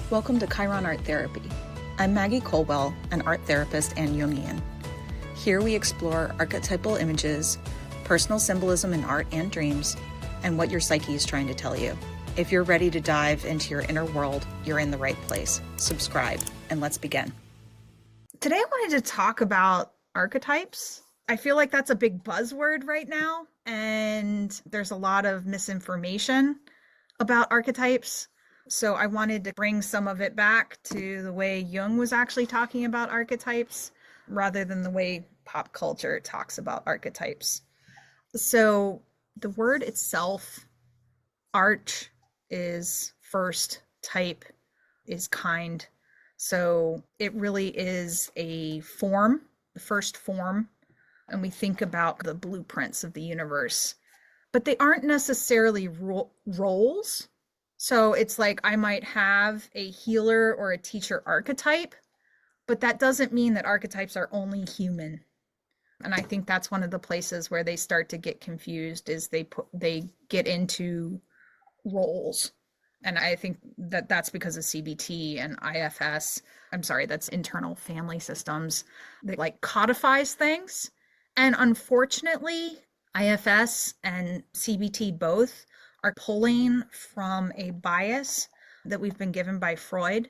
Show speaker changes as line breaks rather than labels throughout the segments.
Welcome to Chiron Art Therapy. I'm Maggie Colwell, an art therapist and Jungian. Here we explore archetypal images, personal symbolism in art and dreams, and what your psyche is trying to tell you. If you're ready to dive into your inner world, you're in the right place. Subscribe, and let's begin. Today I wanted to talk about archetypes. I feel like that's a big buzzword right now, and there's a lot of misinformation about archetypes. So I wanted to bring some of it back to the way Jung was actually talking about archetypes rather than the way pop culture talks about archetypes. So the word itself, arch is first, type is kind. So it really is a form, the first form, and we think about the blueprints of the universe. But they aren't necessarily roles. So it's like I might have a healer or a teacher archetype, but that doesn't mean that archetypes are only human. And I think that's one of the places where they start to get confused is they get into roles. And I think that that's because of CBT and IFS. I'm sorry, that's internal family systems. They like codifies things. And unfortunately, IFS and CBT both are pulling from a bias that we've been given by Freud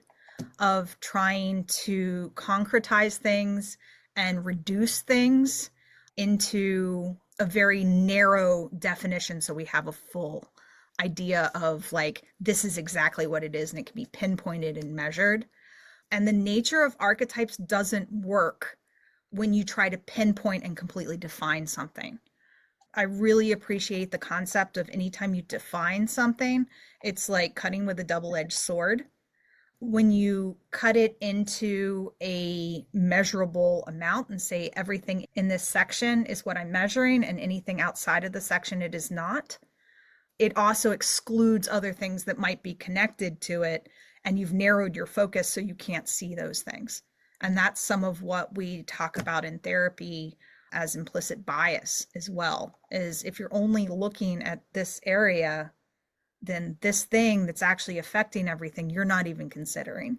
of trying to concretize things and reduce things into a very narrow definition so we have a full idea of like, this is exactly what it is and it can be pinpointed and measured. And the nature of archetypes doesn't work when you try to pinpoint and completely define something. I really appreciate the concept of anytime you define something, it's like cutting with a double-edged sword. When you cut it into a measurable amount and say everything in this section is what I'm measuring and anything outside of the section it is not, it also excludes other things that might be connected to it, and you've narrowed your focus so you can't see those things. And that's some of what we talk about in therapy as implicit bias as well, is if you're only looking at this area, then this thing that's actually affecting everything, you're not even considering.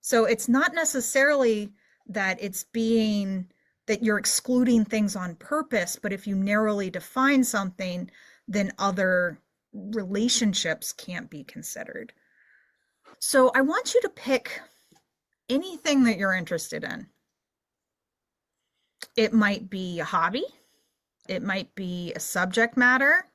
So it's not necessarily that it's being that you're excluding things on purpose, but if you narrowly define something, then other relationships can't be considered. So I want you to pick anything that you're interested in. It might be a hobby. It might be a subject matter.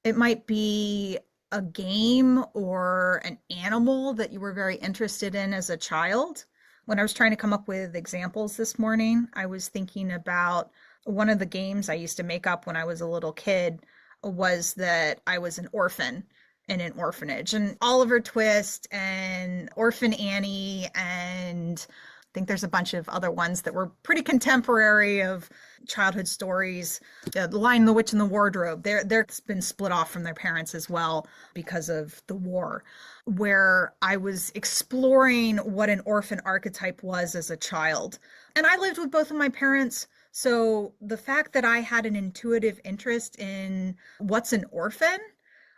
It might be a game or an animal that you were very interested in as a child. When I was trying to come up with examples this morning, I was thinking about one of the games I used to make up when I was a little kid was that I was an orphan in an orphanage, and Oliver Twist and Orphan Annie, and I think there's a bunch of other ones that were pretty contemporary of childhood stories. The Lion, the Witch, and the Wardrobe, they're been split off from their parents as well because of the war, where I was exploring what an orphan archetype was as a child. And I lived with both of my parents. So the fact that I had an intuitive interest in what's an orphan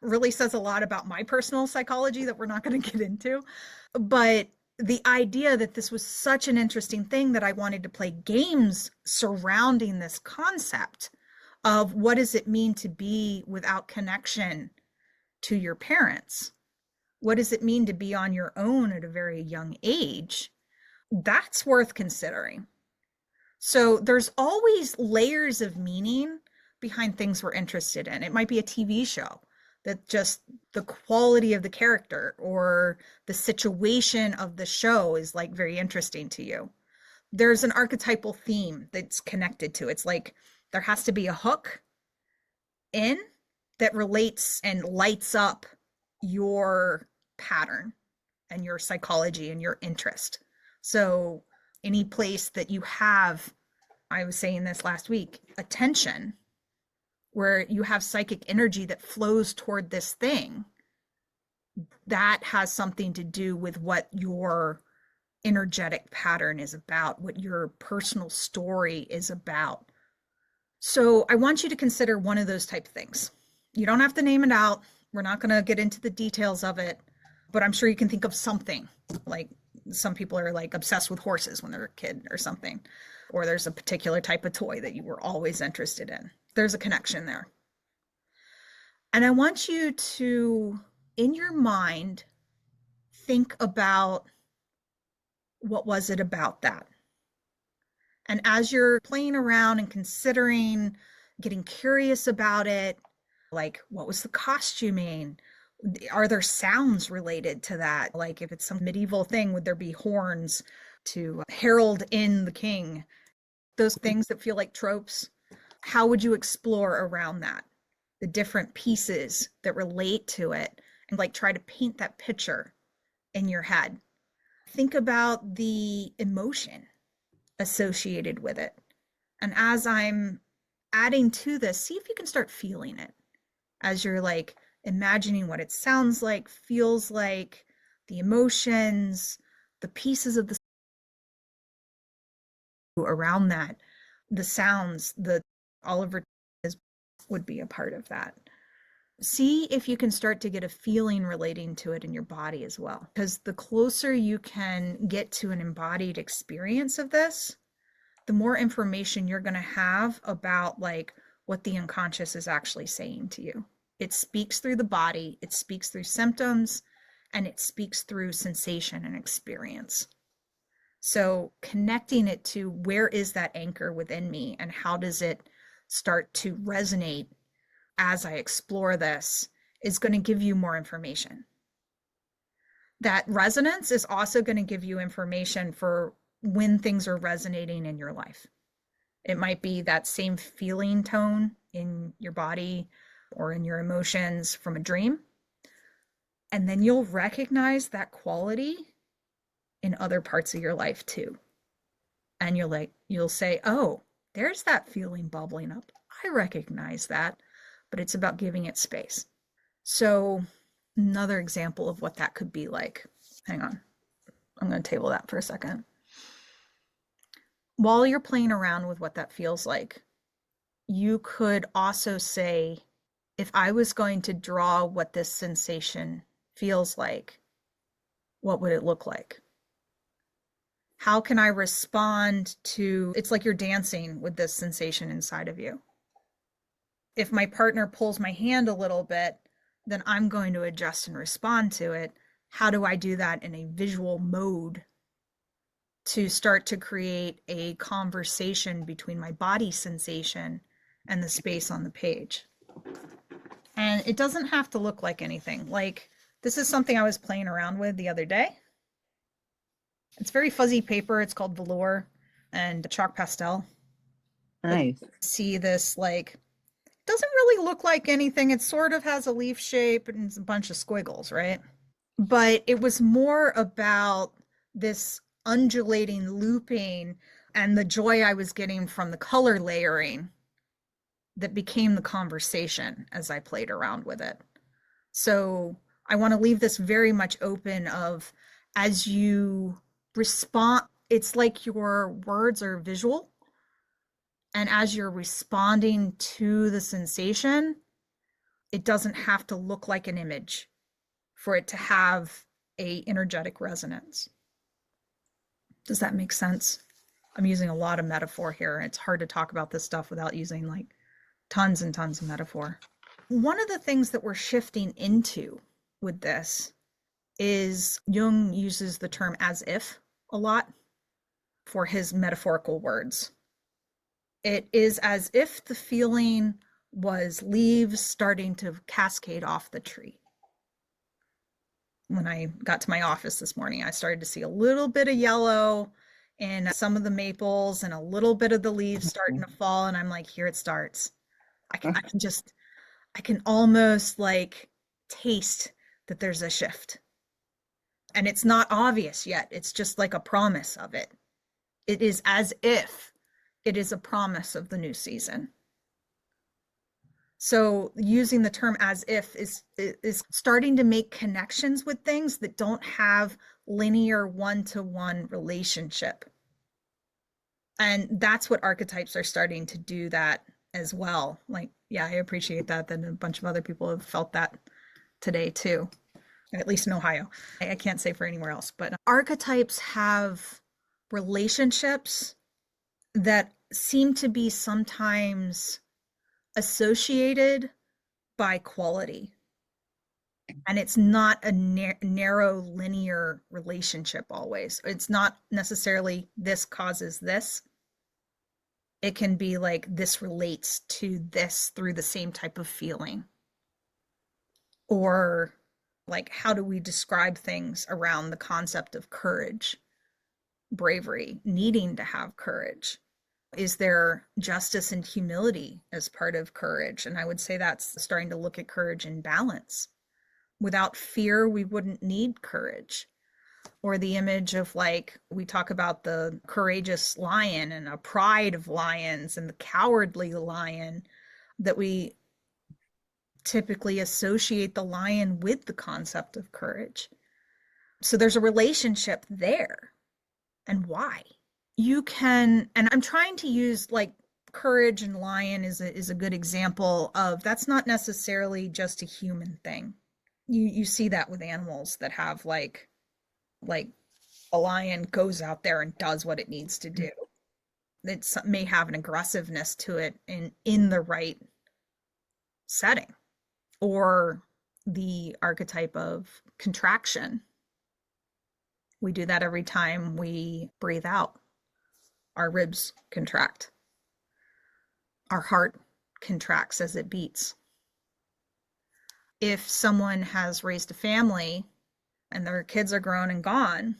really says a lot about my personal psychology that we're not going to get into. But the idea that this was such an interesting thing that I wanted to play games surrounding this concept of what does it mean to be without connection to your parents? What does it mean to be on your own at a very young age? That's worth considering. So there's always layers of meaning behind things we're interested in. It might be a TV show that just the quality of the character or the situation of the show is like very interesting to you. There's an archetypal theme that's connected to it. It's like there has to be a hook in that relates and lights up your pattern and your psychology and your interest. So any place that you have, I was saying this last week, attention, where you have psychic energy that flows toward this thing, that has something to do with what your energetic pattern is about, what your personal story is about. So I want you to consider one of those type of things. You don't have to name it out. We're not going to get into the details of it, but I'm sure you can think of something. Like some people are like obsessed with horses when they're a kid or something, or there's a particular type of toy that you were always interested in. There's a connection there. And I want you to, in your mind, think about what was it about that. And as you're playing around and considering, getting curious about it, like what was the costuming? Are there sounds related to that? Like if it's some medieval thing, would there be horns to herald in the king? Those things that feel like tropes. How would you explore around that? The different pieces that relate to it, and like try to paint that picture in your head. Think about the emotion associated with it. And as I'm adding to this, see if you can start feeling it as you're like imagining what it sounds like, feels like, the emotions, the pieces of the around that, the sounds, the Oliver would be a part of that. See if you can start to get a feeling relating to it in your body as well. Because the closer you can get to an embodied experience of this, the more information you're going to have about like what the unconscious is actually saying to you. It speaks through the body, it speaks through symptoms, and it speaks through sensation and experience. So connecting it to where is that anchor within me and how does it start to resonate as I explore this is going to give you more information. That resonance is also going to give you information for when things are resonating in your life. It might be that same feeling tone in your body or in your emotions from a dream. And then you'll recognize that quality in other parts of your life too. And you'll say, oh, there's that feeling bubbling up. I recognize that, but it's about giving it space. So another example of what that could be like. Hang on. I'm going to table that for a second. While you're playing around with what that feels like, you could also say, if I was going to draw what this sensation feels like, what would it look like? How can I respond to, it's like you're dancing with this sensation inside of you. If my partner pulls my hand a little bit, then I'm going to adjust and respond to it. How do I do that in a visual mode to start to create a conversation between my body sensation and the space on the page? And it doesn't have to look like anything. Like, this is something I was playing around with the other day. It's very fuzzy paper. It's called velour and chalk pastel.
Nice.
See this, like, doesn't really look like anything. It sort of has a leaf shape and a bunch of squiggles, right? But it was more about this undulating looping and the joy I was getting from the color layering that became the conversation as I played around with it. So I want to leave this very much open of, as you respond, it's like your words are visual. And as you're responding to the sensation, it doesn't have to look like an image for it to have a energetic resonance. Does that make sense? I'm using a lot of metaphor here. It's hard to talk about this stuff without using like tons and tons of metaphor. One of the things that we're shifting into with this is Jung uses the term as if a lot for his metaphorical words. It is as if the feeling was leaves starting to cascade off the tree. When I got to my office this morning, I started to see a little bit of yellow in some of the maples and a little bit of the leaves starting to fall. And I'm like, here it starts. I can almost like taste that there's a shift. And it's not obvious yet. It's just like a promise of it. It is as if it is a promise of the new season. So using the term as if is starting to make connections with things that don't have linear one-to-one relationship. And that's what archetypes are starting to do that as well. Like, yeah, I appreciate that. Then a bunch of other people have felt that today too. at least in Ohio. I can't say for anywhere else, but archetypes have relationships that seem to be sometimes associated by quality. And it's not a narrow linear relationship always. It's not necessarily this causes this. It can be like this relates to this through the same type of feeling. Or like, how do we describe things around the concept of courage, bravery, needing to have courage? Is there justice and humility as part of courage? And I would say that's starting to look at courage in balance. Without fear, we wouldn't need courage. Or the image of, like, we talk about the courageous lion and a pride of lions and the cowardly lion, that we typically associate the lion with the concept of courage. So there's a relationship there. And why? You can, and I'm trying to use like courage and lion is a good example of that's not necessarily just a human thing. You see that with animals that have like a lion goes out there and does what it needs to do. It may have an aggressiveness to it in the right setting. Or the archetype of contraction. We do that every time we breathe out. Our ribs contract. Our heart contracts as it beats. If someone has raised a family and their kids are grown and gone,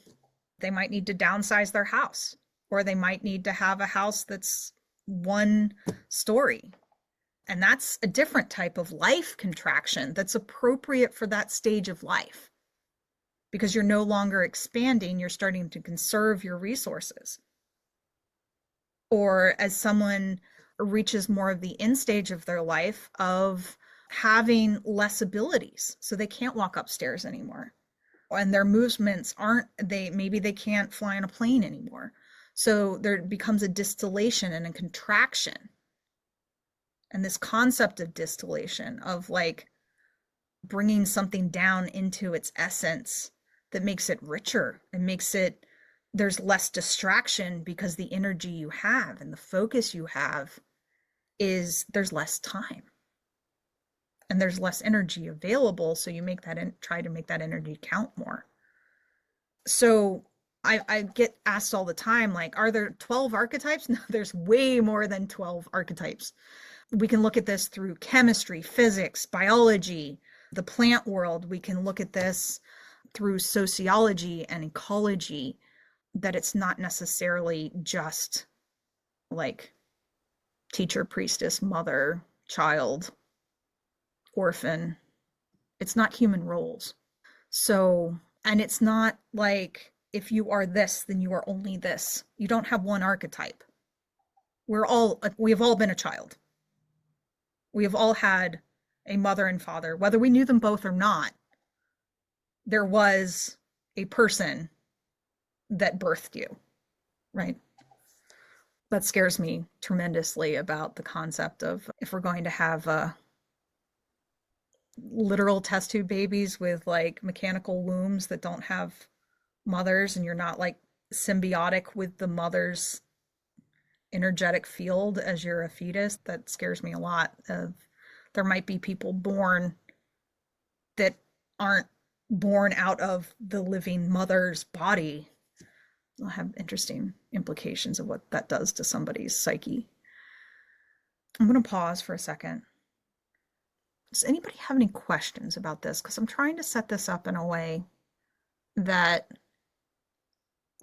they might need to downsize their house, or they might need to have a house that's one story. And that's a different type of life contraction that's appropriate for that stage of life, because you're no longer expanding, you're starting to conserve your resources. Or as someone reaches more of the end stage of their life of having less abilities, so they can't walk upstairs anymore, and their movements maybe they can't fly on a plane anymore. So there becomes a distillation and a contraction. And this concept of distillation, of like bringing something down into its essence that makes it richer and makes it, there's less distraction, because the energy you have and the focus you have is, there's less time and there's less energy available. So you make that try to make that energy count more. So I get asked all the time, like, are there 12 archetypes? No, there's way more than 12 archetypes. We can look at this through chemistry, physics, biology, the plant world. We can look at this through sociology and ecology, that it's not necessarily just like teacher, priestess, mother, child, orphan. It's not human roles. So, and it's not like, if you are this, then you are only this. You don't have one archetype. We have all been a child. We have all had a mother and father, whether we knew them both or not. There was a person that birthed you, right? That scares me tremendously about the concept of, if we're going to have literal test tube babies with like mechanical wombs that don't have mothers, and you're not like symbiotic with the mother's energetic field as you're a fetus. That scares me a lot. There might be people born that aren't born out of the living mother's body. It'll have interesting implications of what that does to somebody's psyche. I'm going to pause for a second. Does anybody have any questions about this? Because I'm trying to set this up in a way that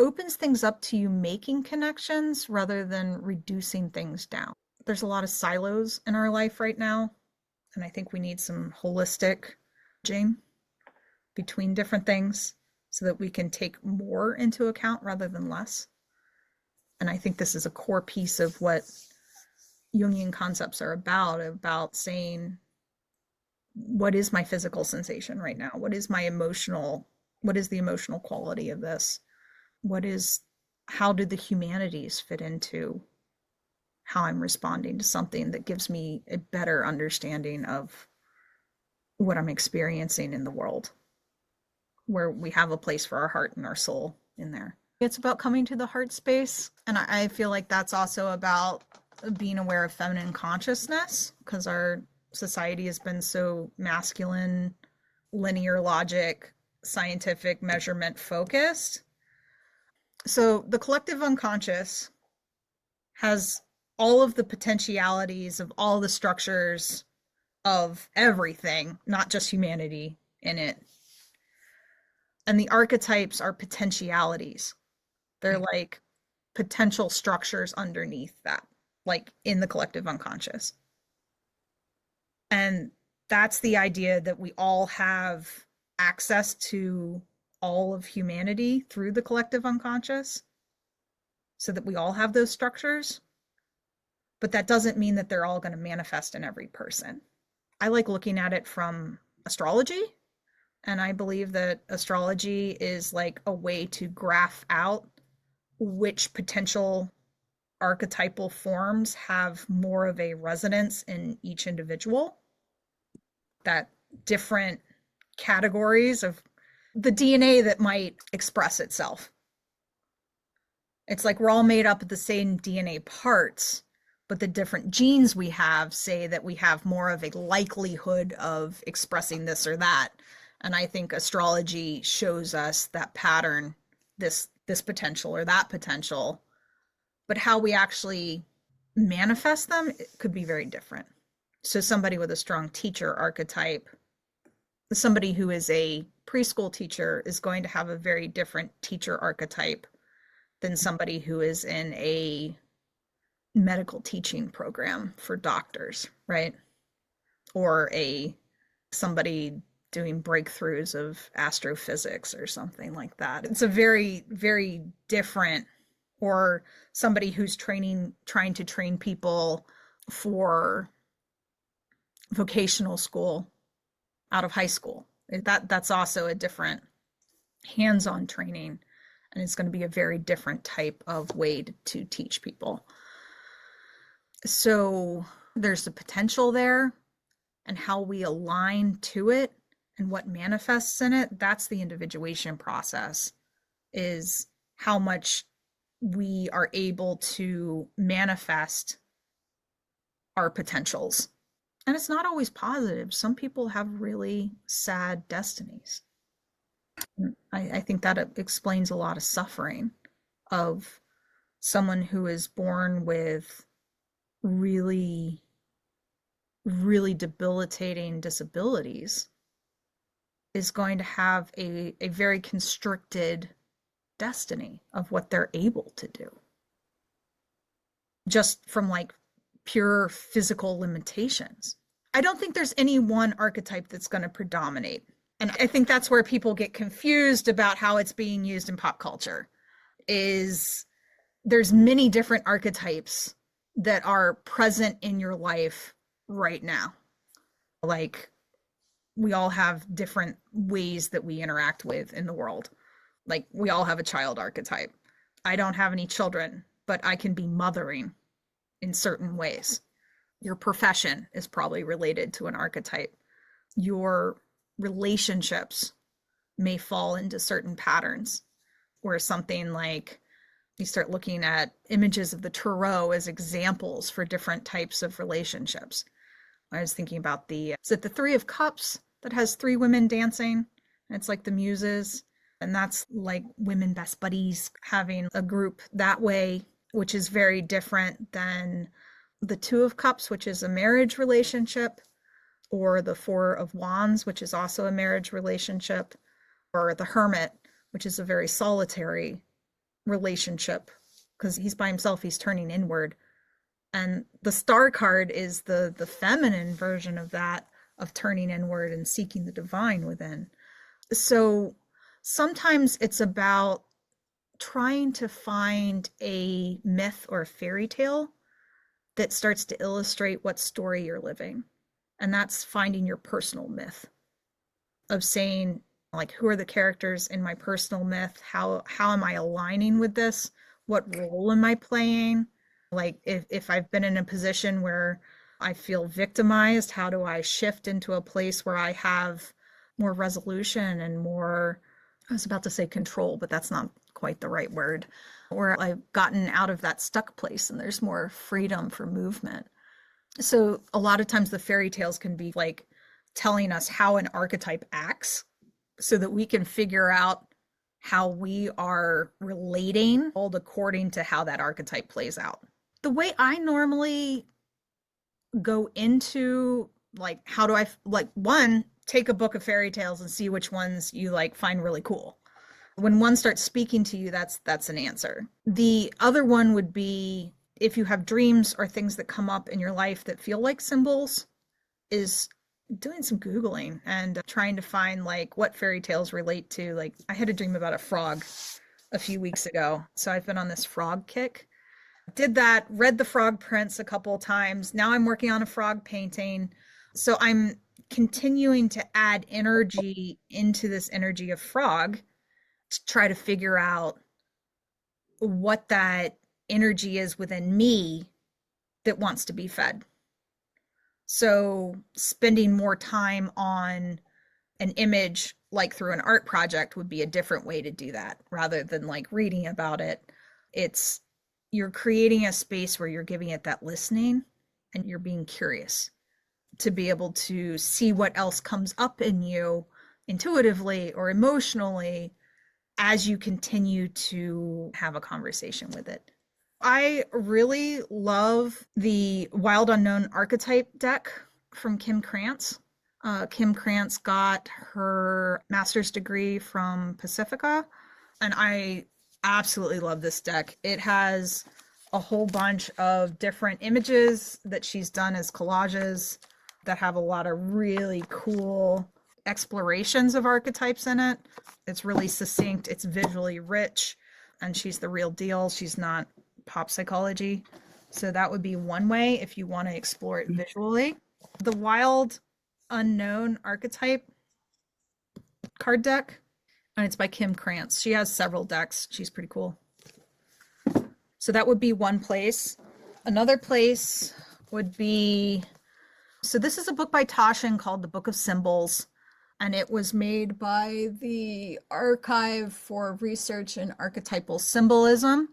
opens things up to you making connections rather than reducing things down. There's a lot of silos in our life right now, and I think we need some holistic bridging between different things so that we can take more into account rather than less. And I think this is a core piece of what Jungian concepts are about saying, what is my physical sensation right now? What is the emotional quality of this? How do the humanities fit into how I'm responding to something that gives me a better understanding of what I'm experiencing in the world? where we have a place for our heart and our soul in there. It's about coming to the heart space. And I feel like that's also about being aware of feminine consciousness, because our society has been so masculine, linear logic, scientific measurement focused. So the collective unconscious has all of the potentialities of all the structures of everything, not just humanity, in it. And the archetypes are potentialities. They're like potential structures underneath that, like in the collective unconscious. And that's the idea that we all have access to all of humanity through the collective unconscious, so that we all have those structures. But that doesn't mean that they're all going to manifest in every person. I like looking at it from astrology. And I believe that astrology is like a way to graph out which potential archetypal forms have more of a resonance in each individual. That different categories of the DNA that might express itself. It's like we're all made up of the same DNA parts, but the different genes we have say that we have more of a likelihood of expressing this or that. And I think astrology shows us that pattern, this potential or that potential, but how we actually manifest them, it could be very different. So somebody with a strong teacher archetype, somebody who is a preschool teacher, is going to have a very different teacher archetype than somebody who is in a medical teaching program for doctors, right? Or somebody doing breakthroughs of astrophysics or something like that. It's a very, very different, or somebody who's trying to train people for vocational school out of high school. That's also a different hands-on training, and it's going to be a very different type of way to teach people. So there's the potential there, and how we align to it and what manifests in it. That's the individuation process, is how much we are able to manifest our potentials. And it's not always positive. Some people have really sad destinies. I think that explains a lot of suffering of someone who is born with really, really debilitating disabilities is going to have a very constricted destiny of what they're able to do, just from like pure physical limitations. I don't think there's any one archetype that's going to predominate. And I think that's where people get confused about how it's being used in pop culture, is there's many different archetypes that are present in your life right now. Like, we all have different ways that we interact with in the world. Like, we all have a child archetype. I don't have any children, but I can be mothering in certain ways. Your profession is probably related to an archetype. Your relationships may fall into certain patterns, where something like you start looking at images of the tarot as examples for different types of relationships. I was thinking about is it the Three of Cups that has three women dancing? It's like the muses. And that's like women best buddies having a group that way, which is very different than the Two of Cups, which is a marriage relationship, or the Four of Wands, which is also a marriage relationship, or the Hermit, which is a very solitary relationship, because he's by himself, he's turning inward. And the Star card is the feminine version of that, of turning inward and seeking the divine within. So sometimes it's about trying to find a myth or a fairy tale that starts to illustrate what story you're living. And that's finding your personal myth, of saying, like, who are the characters in my personal myth? How am I aligning with this? What role am I playing? Like, if I've been in a position where I feel victimized, how do I shift into a place where I have more resolution and more I was about to say control, but that's not quite the right word, where I've gotten out of that stuck place and there's more freedom for movement. So a lot of times the fairy tales can be like telling us how an archetype acts so that we can figure out how we are relating all according to how that archetype plays out. The way I normally go into like how do I like one take a book of fairy tales and see which ones you like find really cool. When one starts speaking to you, that's an answer. The other one would be if you have dreams or things that come up in your life that feel like symbols, is doing some Googling and trying to find like what fairy tales relate to. Like I had a dream about a frog a few weeks ago. So I've been on this frog kick. Did that, read the frog prints a couple of times. Now I'm working on a frog painting. So I'm continuing to add energy into this energy of frog to try to figure out what that energy is within me that wants to be fed. So spending more time on an image like through an art project would be a different way to do that rather than like reading about it. It's you're creating a space where you're giving it that listening and you're being curious to be able to see what else comes up in you intuitively or emotionally as you continue to have a conversation with it. I really love the Wild Unknown Archetype deck from Kim Krantz. Kim Krantz got her master's degree from Pacifica, and I absolutely love this deck. It has a whole bunch of different images that she's done as collages that have a lot of really cool explorations of archetypes in it. It's really succinct, it's visually rich, and she's the real deal. She's not pop psychology. So that would be one way if you want to explore it visually. The Wild Unknown Archetype card deck, and it's by Kim Krantz. She has several decks. She's pretty cool. So that would be one place. Another place would be, so this is a book by Taschen called The Book of Symbols, and it was made by the Archive for Research in Archetypal Symbolism.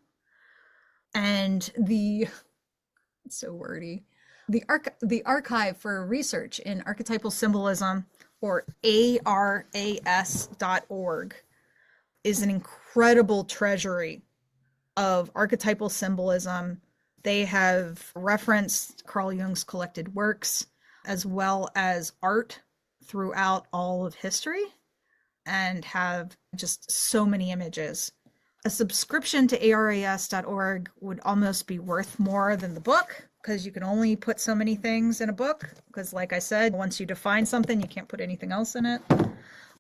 And it's so wordy, the Archive for Research in Archetypal Symbolism, or ARAS.org, is an incredible treasury of archetypal symbolism. They have referenced Carl Jung's collected works as well as art throughout all of history and have just so many images. A subscription to aras.org would almost be worth more than the book because you can only put so many things in a book. Because like I said, once you define something, you can't put anything else in it.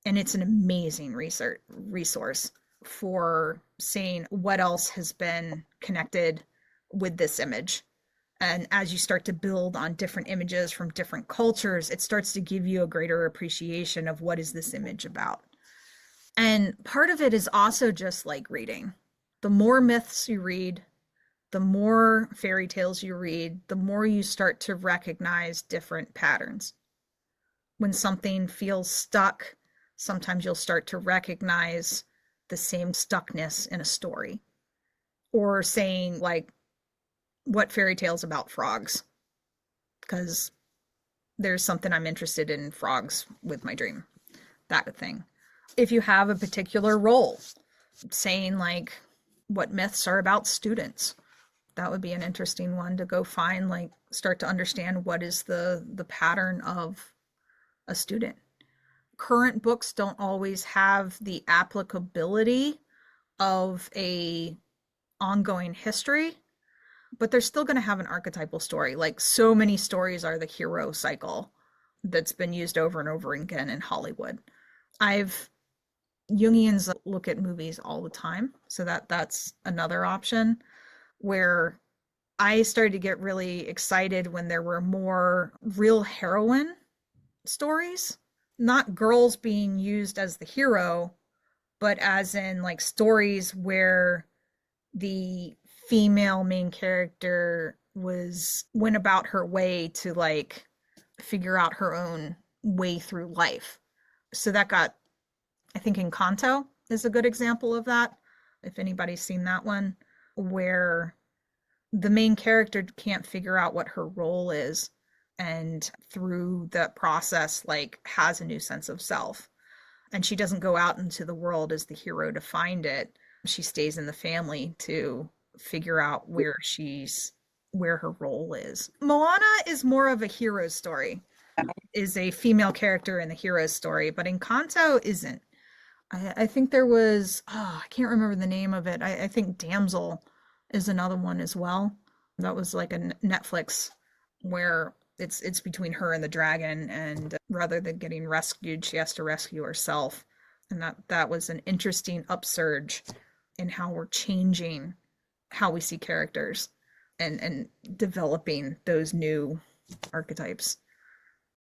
And it's an amazing resource for seeing what else has been connected with this image. And as you start to build on different images from different cultures, it starts to give you a greater appreciation of what is this image about. And part of it is also just like reading. The more myths you read, the more fairy tales you read, the more you start to recognize different patterns. When something feels stuck, sometimes you'll start to recognize the same stuckness in a story. Or saying like, what fairy tale's about frogs? Because there's something I'm interested in frogs with my dream, that thing. If you have a particular role, saying like what myths are about students, that would be an interesting one to go find, like start to understand what is the pattern of a student. Current books don't always have the applicability of a ongoing history, but they're still going to have an archetypal story. Like so many stories are the hero cycle that's been used over and over again in Hollywood. Jungians look at movies all the time, so that's another option where I started to get really excited when there were more real heroine stories, not girls being used as the hero, but as in like stories where the female main character went about her way to like figure out her own way through life. So that got, I think, Encanto is a good example of that, if anybody's seen that one, where the main character can't figure out what her role is, and through the process like has a new sense of self. And she doesn't go out into the world as the hero to find it. She stays in the family to figure out where her role is. Moana is more of a hero story, is a female character in the hero story, but Encanto isn't. I think there was, I can't remember the name of it. I think Damsel is another one as well. That was like a Netflix where it's between her and the dragon, and rather than getting rescued, she has to rescue herself. And that was an interesting upsurge in how we're changing how we see characters and developing those new archetypes.